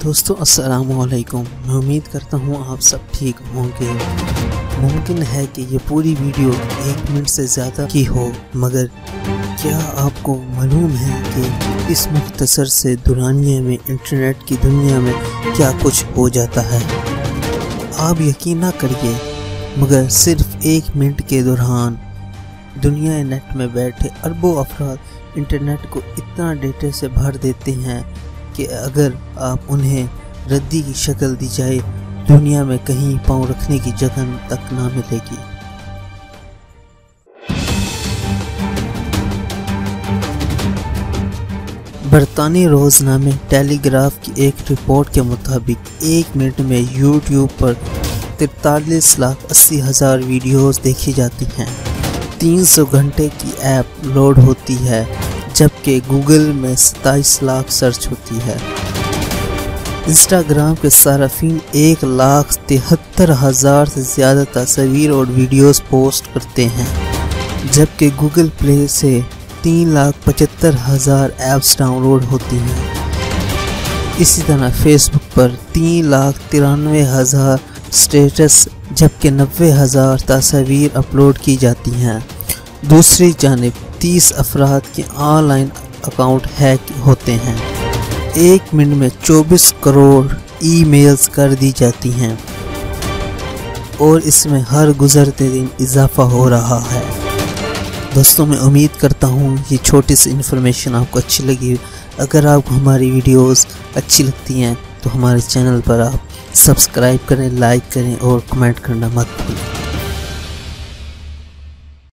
دوستو السلام علیکم، میں امید کرتا ہوں آپ سب ٹھیک ہوں گے۔ ممکن ہے کہ یہ پوری ویڈیو 1 منٹ سے زیادہ کی ہو، مگر کیا آپ کو معلوم ہے کہ اس مختصر سے دورانیے میں انٹرنیٹ کی دنیا میں کیا کچھ ہو جاتا ہے؟ آپ یقین نہ کریے، مگر صرف 1 منٹ کے دوران دنیا نیٹ میں بیٹھے اربوں افراد انٹرنیٹ کو اتنا ڈیٹا سے بھر دیتے ہیں کہ اگر آپ انہیں ردی کی شکل دی جائے، دنیا میں کہیں پاؤں رکھنے کی جگہ تک نہ ملے گی۔ برطانوی روزنامے ٹیلی گراف کی ایک رپورٹ کے مطابق 1 منٹ میں یوٹیوب پر 43,80,000 ویڈیوز دیکھی جاتی ہیں، 300 گھنٹے کی ایپ لوڈ ہوتی ہے، جبکہ گوگل میں 27 لاکھ سرچ ہوتی ہے۔ انسٹاگرام کے صارفین 1,73,000 سے زیادہ تصاویر اور ویڈیوز پوسٹ کرتے ہیں، جبکہ گوگل پلے سے 3,75,000 ایپس ڈاؤن لوڈ ہوتی ہیں۔ اسی طرح فیس بک پر 3,93,000 سٹیٹس جبکہ 90,000 تصاویر اپلوڈ کی جاتی ہیں۔ دوسری جانب 30 افراد کے آن لائن اکاؤنٹ ہیک ہوتے ہیں۔ 1 منٹ میں 24 کروڑ ای میلز کر دی جاتی ہیں، اور اس میں ہر گزرتے دن اضافہ ہو رہا ہے۔ دوستوں، میں امید کرتا ہوں یہ چھوٹی سی انفارمیشن آپ کو اچھی لگی۔ اگر آپ کو ہماری ویڈیوز اچھی لگتی ہیں تو ہمارے چینل پر آپ سبسکرائب کریں، لائک کریں اور کمنٹ کرنا مت بھولیں۔